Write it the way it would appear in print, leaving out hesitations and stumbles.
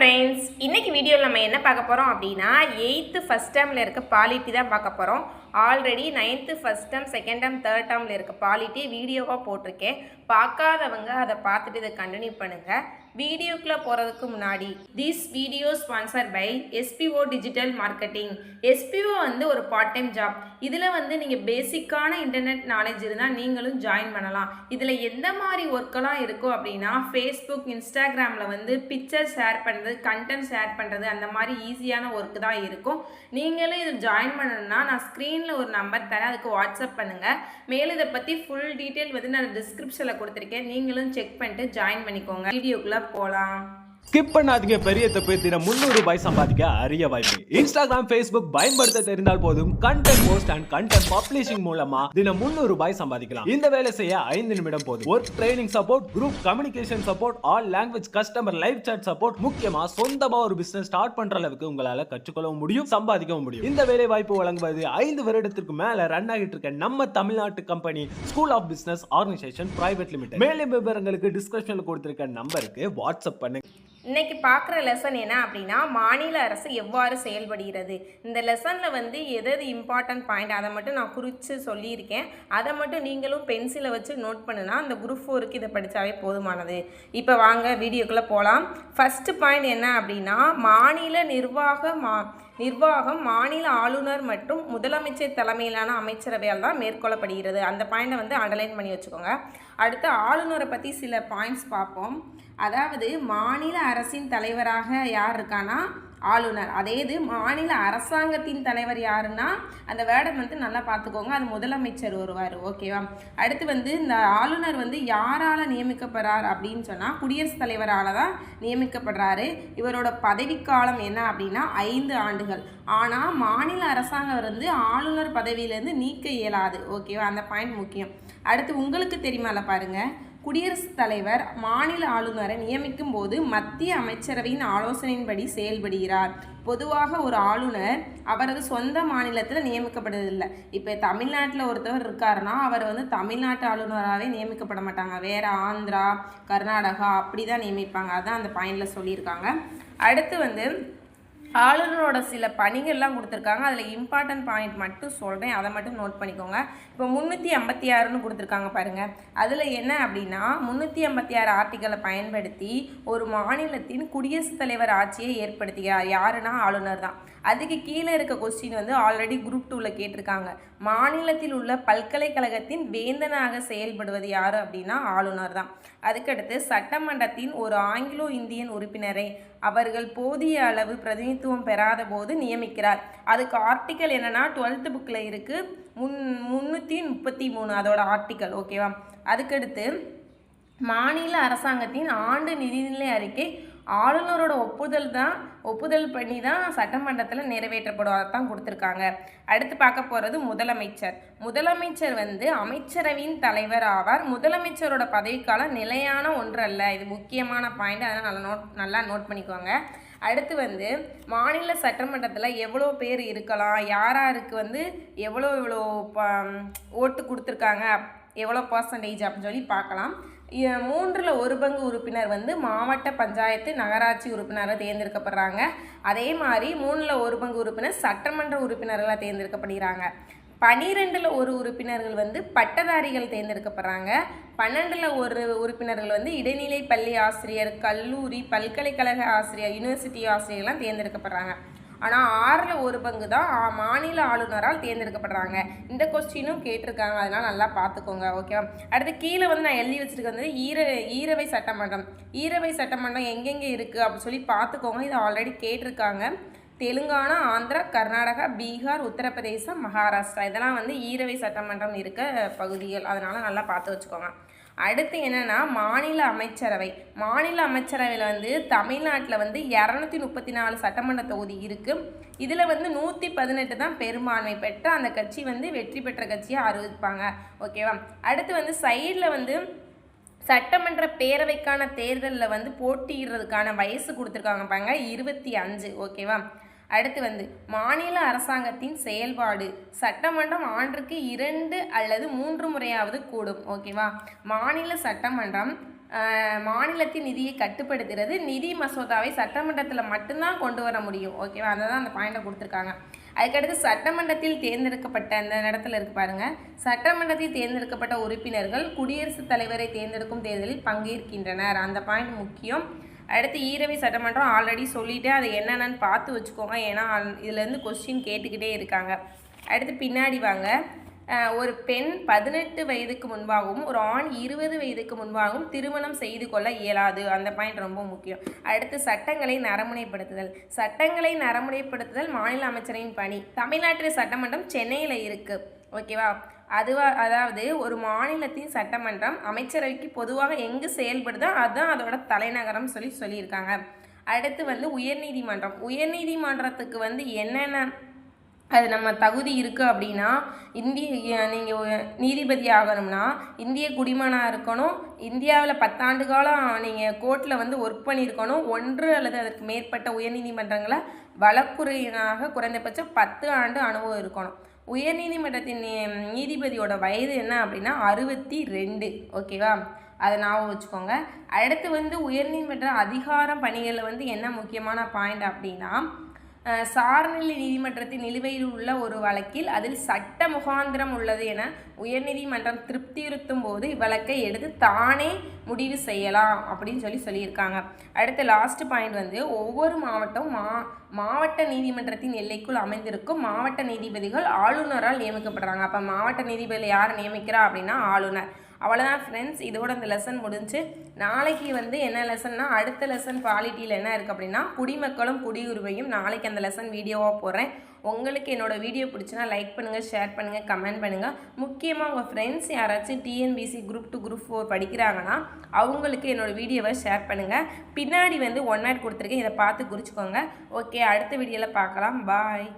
Friends, இன்னைக்கு வீடியோவில் நம்ம என்ன பார்க்க போகிறோம் அப்படின்னா 8th ஃபஸ்ட் டேர்மில் இருக்க பாலிட்டி தான் பார்க்க போகிறோம். Already 9th first term, second term, third டேர்மில் இருக்க பாலிட்டி வீடியோவாக போட்டிருக்கேன். பார்க்காதவங்க அதை பார்த்துட்டு இதை கண்டினியூ பண்ணுங்கள். வீடியோக்குள்ளே போகிறதுக்கு முன்னாடி this video sponsor by SPO digital marketing. SPO ஒரு பார்ட் டைம் ஜாப். இதில் நீங்கள் பேசிக்கான இன்டர்நெட் நாலேஜ் இருந்தால் நீங்களும் ஜாயின் பண்ணலாம். இதில் எந்த மாதிரி ஒர்க்கெல்லாம் இருக்கும் அப்படின்னா ஃபேஸ்புக், இன்ஸ்டாகிராமில் பிக்சர் ஷேர் பண்ணுறது, கண்டென்ட் ஷேர் பண்ணுறது, அந்த மாதிரி ஈஸியான ஒர்க்கு தான் இருக்கும். நீங்களும் இதில் ஜாயின் பண்ணணும்னா நான் ஸ்க்ரீனில் ஒரு நம்பர் தரேன், அதுக்கு வாட்ஸ்அப் பண்ணுங்கள். மேலும் இதை பற்றி ஃபுல் டீட்டெயில் நான் டிஸ்கிரிப்ஷனில் கொடுத்துருக்கேன். நீங்களும் செக் பண்ணிட்டு ஜாயின் பண்ணிக்கோங்க. வீடியோக்குள்ளே போலாம். ஸ்கிப் பண்ணாதீங்க. பெரிய தப்பு. தினம் 300 ரூபாய் சம்பாதிக்க அரிய வாய்ப்பு. இன்ஸ்டாகிராம், ஃபேஸ்புக் பயன்படுத்த தெரிந்தால் போதும். Content post and content publishing மூலமா தினம் 300 ரூபாய் சம்பாதிக்கலாம். இந்த வேலை செய்ய 5 நிமிடம் போதும். Work training support, group communication support, all language customer live chat support. முக்கியமா சொந்தமா ஒரு பிசினஸ் ஸ்டார்ட் பண்ற அளவுக்கு உங்களால கற்றுக்கொள்ளவும் முடியும், சம்பாதிக்கவும் முடியும். இந்த வேலை வாய்ப்பு வழங்குவது 5 வருடத்திற்கு மேல ரன் ஆகிட்டு இருக்க நம்ம தமிழ்நாட்டு company school of business organisation private limited. மேலும் விவரங்களுக்கு டிஸ்கிரிப்ஷன்ல கொடுத்திருக்க நம்பருக்கு வாட்ஸ்அப் பண்ணுங்க. இன்னைக்கு பார்க்குற லெசன் என்ன அப்படின்னா மாநில அரசு எவ்வாறு செயல்படுகிறது. இந்த லெசனில் எது இம்பார்ட்டன்ட் பாயிண்ட் அதை மட்டும் நான் குறித்து சொல்லியிருக்கேன். அதை மட்டும் நீங்களும் பென்சிலை வச்சு நோட் பண்ணுனா அந்த குரூப் 4க்கு இதை படித்தாவே போதுமானது. இப்போ வாங்க வீடியோக்குள்ளே போகலாம். ஃபஸ்ட்டு பாயிண்ட் என்ன அப்படின்னா மாநில நிர்வாகம் மாநில ஆளுநர் மற்றும் முதலமைச்சர் தலைமையிலான அமைச்சரவையால் தான் மேற்கொள்ளப்படுகிறது. அந்த பாயிண்டை அண்டர்லைன் பண்ணி வச்சுக்கோங்க. அடுத்து ஆளுநரை பற்றி சில பாயிண்ட்ஸ் பார்ப்போம். அதாவது மாநில அரசின் தலைவராக யார் இருக்கானா ஆளுநர். அதே இது மாநில அரசாங்கத்தின் தலைவர் யாருன்னா அந்த வேர்டை நல்லா பார்த்துக்கோங்க, அது முதலமைச்சர் வருவார். ஓகேவா? அடுத்து இந்த ஆளுநர் யாரால் நியமிக்கப்படுறார் அப்படின்னு சொன்னால் குடியரசுத் தலைவரால் தான் நியமிக்கப்படுறாரு. இவரோட பதவிக்காலம் என்ன அப்படின்னா 5 ஆண்டுகள். ஆனால் மாநில அரசாங்கம் ஆளுநர் பதவியிலேருந்து நீக்க இயலாது. ஓகேவா? அந்த பாயிண்ட் முக்கியம். அடுத்து உங்களுக்கு தெரியுமால பாருங்கள், குடியரசுத் தலைவர் மாநில ஆளுநரை நியமிக்கும் போது மத்திய அமைச்சரவையின் ஆலோசனையின்படி செயல்படுகிறார். பொதுவாக ஒரு ஆளுநர் அவரது சொந்த மாநிலத்தில் நியமிக்கப்படுவதில்லை. இப்போ தமிழ்நாட்டில் ஒருத்தவர் இருக்காருன்னா அவர் தமிழ்நாட்டு ஆளுநராகவே நியமிக்கப்பட மாட்டாங்க. வேறு ஆந்திரா, கர்நாடகா அப்படி தான் நியமிப்பாங்க. அதுதான் அந்த பாயிண்டில் சொல்லியிருக்காங்க. அடுத்து ஆளுநரோட சில பணிகள்லாம் கொடுத்துருக்காங்க. அதில் இம்பார்ட்டன்ட் பாயிண்ட் மட்டும் சொல்கிறேன், அதை மட்டும் நோட் பண்ணிக்கோங்க. இப்போ 356ன்னு கொடுத்துருக்காங்க பாருங்கள். அதில் என்ன அப்படின்னா 356 ஆர்டிக்கலை பயன்படுத்தி ஒரு மாநிலத்தின் குடியரசுத் தலைவர் ஆட்சியை ஏற்படுத்துகிறார். யாருன்னா ஆளுநர் தான். அதுக்கு கீழே இருக்க கொஸ்டின் ஆல்ரெடி குரூப் 2ல் கேட்டிருக்காங்க. மாநிலத்தில் உள்ள பல்கலைக்கழகத்தின் வேந்தனாக செயல்படுவது யார் அப்படின்னா ஆளுநர் தான். அதுக்கடுத்து சட்டமன்றத்தின் ஒரு ஆங்கிலோ இந்தியன் உறுப்பினரை அவர்கள் போதிய அளவு பிரதிநிதித்துவம் பெறாத போது நியமிக்கிறார். அதுக்கு ஆர்டிக்கல் என்னன்னா 12th புக்கில் இருக்குது, 333 அதோட ஆர்டிக்கல். ஓகேவா? அதுக்கடுத்து மாநில அரசாங்கத்தின் ஆண்டு நிதிநிலை அறிக்கை ஆளுநரோட ஒப்புதல் பண்ணி தான் சட்டமன்றத்தில் நிறைவேற்றப்படும். அதைத்தான் கொடுத்துருக்காங்க. அடுத்து பார்க்க போகிறது முதலமைச்சர். முதலமைச்சர் அமைச்சரவையின் தலைவர் ஆவார். முதலமைச்சரோட பதவிக்காலம் நிலையான ஒன்று அல்ல. இது முக்கியமான பாயிண்ட், அதனால் நல்லா நோட் பண்ணிக்கோங்க. அடுத்து மாநில சட்டமன்றத்தில் எவ்வளோ பேர் இருக்கலாம், யாருக்கு எவ்வளோ ஓட்டு கொடுத்துருக்காங்க, எவ்வளோ பர்சன்டேஜ் அப்படின்னு சொல்லி பார்க்கலாம். 1/3 உறுப்பினர் மாவட்ட பஞ்சாயத்து நகராட்சி உறுப்பினராக தேர்ந்தெடுக்கப்படுறாங்க. அதே மாதிரி 1/3 உறுப்பினர் சட்டமன்ற உறுப்பினர்களாக தேர்ந்தெடுக்கப்படுகிறாங்க. 12 உறுப்பினர்கள் பட்டதாரிகள் தேர்ந்தெடுக்கப்படுறாங்க. 12 உறுப்பினர்கள் இடைநிலை பள்ளி ஆசிரியர், கல்லூரி, பல்கலைக்கழக ஆசிரியர், யூனிவர்சிட்டி ஆசிரியர்லாம் தேர்ந்தெடுக்கப்படுறாங்க. ஆனால் 1/6 தான் மாநில ஆளுநரால் தேர்ந்தெடுக்கப்படுறாங்க. இந்த கொஸ்டினும் கேட்டிருக்காங்க, அதனால் நல்லா பார்த்துக்கோங்க. ஓகேவா? அடுத்து கீழே நான் எழுதி வச்சுருக்கிறது ஈரவை சட்டமன்றம். ஈரவை சட்டமன்றம் எங்கெங்கே இருக்குது அப்படின்னு சொல்லி பார்த்துக்கோங்க. இது ஆல்ரெடி கேட்டிருக்காங்க. தெலுங்கானா, ஆந்திரா, கர்நாடகா, பீகார், உத்தரப்பிரதேசம், மகாராஷ்டிரா இதெல்லாம் ஈரவை சட்டமன்றம் இருக்க பகுதிகள். அதனால் நல்லா பார்த்து வச்சுக்கோங்க. அடுத்து என்னென்னா மாநில அமைச்சரவை. மாநில அமைச்சரவையில் தமிழ்நாட்டில் 234 சட்டமன்ற தொகுதி இருக்குது. இதில் 118 தான் பெரும்பான்மை பெற்ற அந்த கட்சி வெற்றி பெற்ற கட்சியாக அறிவிப்பாங்க. ஓகேவா? அடுத்து சைடில் சட்டமன்ற பேரவைக்கான தேர்தலில் போட்டியிடுறதுக்கான வயசு கொடுத்துருக்காங்க பாருங்க, 25. ஓகேவா? அடுத்து மாநில அரசாங்கத்தின் செயல்பாடு. சட்டமன்றம் ஆண்டுக்கு 2 அல்லது 3 முறையாவது கூடும். ஓகேவா? மாநில சட்டமன்றம் மாநிலத்தின் நிதியை கட்டுப்படுத்துகிறது. நிதி மசோதாவை சட்டமன்றத்தில் மட்டும்தான் கொண்டு வர முடியும். ஓகேவா, அதை தான் அந்த பாயிண்டை கொடுத்துருக்காங்க. அதுக்கடுத்து சட்டமன்றத்தில் தேர்ந்தெடுக்கப்பட்ட அந்த இடத்துல இருக்கு பாருங்க, சட்டமன்றத்தில் தேர்ந்தெடுக்கப்பட்ட உறுப்பினர்கள் குடியரசுத் தலைவரை தேர்ந்தெடுக்கும் தேர்தலில் பங்கேற்கின்றனர். அந்த பாயிண்ட் முக்கியம். அடுத்து ஈரவை சட்டமன்றம் ஆல்ரெடி சொல்லிவிட்டு அதை என்னென்னு பார்த்து வச்சுக்கோங்க, ஏன்னா இதுலேருந்து கொஸ்டின் கேட்டுக்கிட்டே இருக்காங்க. அடுத்து பின்னாடி வாங்க. ஒரு பெண் 18 வயதுக்கு முன்பாகவும் ஒரு ஆண் 20 வயதுக்கு முன்பாகவும் திருமணம் செய்து கொள்ள இயலாது. அந்த பாயிண்ட் ரொம்ப முக்கியம். அடுத்து சட்டங்களை நடைமுறைப்படுத்துதல். சட்டங்களை நடைமுறைப்படுத்துதல் மாநில அமைச்சரின் பணி. தமிழ்நாட்டில் சட்டமன்றம் சென்னையில் இருக்குது. ஓகேவா, அதாவது ஒரு மாநிலத்தின் சட்டமன்றம் அமைச்சரவைக்கு பொதுவாக எங்கு செயல்படுதோ அதுதான் அதோட தலைநகரம் சொல்லியிருக்காங்க. அடுத்து உயர்நீதிமன்றம். உயர்நீதிமன்றத்துக்கு என்னென்ன அது நம்ம தகுதி இருக்குது அப்படின்னா, நீங்கள் நீதிபதி ஆகணும்னா இந்திய குடிமகனாக இருக்கணும், இந்தியாவில் 10 ஆண்டு காலம் நீங்கள் கோர்ட்டில் ஒர்க் பண்ணியிருக்கணும், 1 அல்லது அதற்கு மேற்பட்ட உயர்நீதிமன்றங்களை வழக்குரையினாக குறைந்தபட்சம் 10 ஆண்டு அனுபவம் இருக்கணும். உயர்நீதிமன்றத்தின் நீதிபதியோட வயது என்ன அப்படின்னா 62. ஓகேவா, அதை ஞாபகம் வச்சுக்கோங்க. அடுத்து உயர்நீதிமன்ற அதிகாரம் பணிகளில் என்ன முக்கியமான பாயிண்ட் அப்படின்னா, சார்நிலை நீதிமன்றத்தின் நிலுவையில் உள்ள ஒரு வழக்கில் அதில் சட்ட முகாந்திரம் உள்ளது என உயர்நீதிமன்றம் திருப்தியுறுத்தும் போது இவ்வழக்கை எடுத்து தானே முடிவு செய்யலாம் அப்படின்னு சொல்லியிருக்காங்க. அடுத்த லாஸ்ட் பாயிண்ட் ஒவ்வொரு மாவட்ட நீதிமன்றத்தின் எல்லைக்குள் அமைந்திருக்கும் மாவட்ட நீதிபதிகள் ஆளுநரால் நியமிக்கப்படுறாங்க. அப்போ மாவட்ட நீதிபதி யார் நியமிக்கிறா அப்படின்னா ஆளுநர். அவ்வளோதான் ஃப்ரெண்ட்ஸ், இதோட இந்த லெசன் முடிஞ்சு. நாளைக்கு என்ன லெசன்னா, அடுத்த லெசன் பாலிட்டியில் என்ன இருக்குது அப்படின்னா குடிமக்களும் குடியுரிமையும். நாளைக்கு அந்த லெசன் வீடியோவாக போடுறேன். உங்களுக்கு என்னோடய வீடியோ பிடிச்சினா லைக் பண்ணுங்கள், ஷேர் பண்ணுங்கள், கமெண்ட் பண்ணுங்கள். முக்கியமாக உங்கள் ஃப்ரெண்ட்ஸ் யாராச்சும் டிஎன்பிசி Group 2 Group 4 படிக்கிறாங்கன்னா அவங்களுக்கு என்னோடய வீடியோவை ஷேர் பண்ணுங்கள். பின்னாடி 1 வேர்ட் கொடுத்துருக்கேன், இதை பார்த்து குறிச்சிக்கோங்க. ஓகே, அடுத்த வீடியோவில் பார்க்கலாம். பாய்.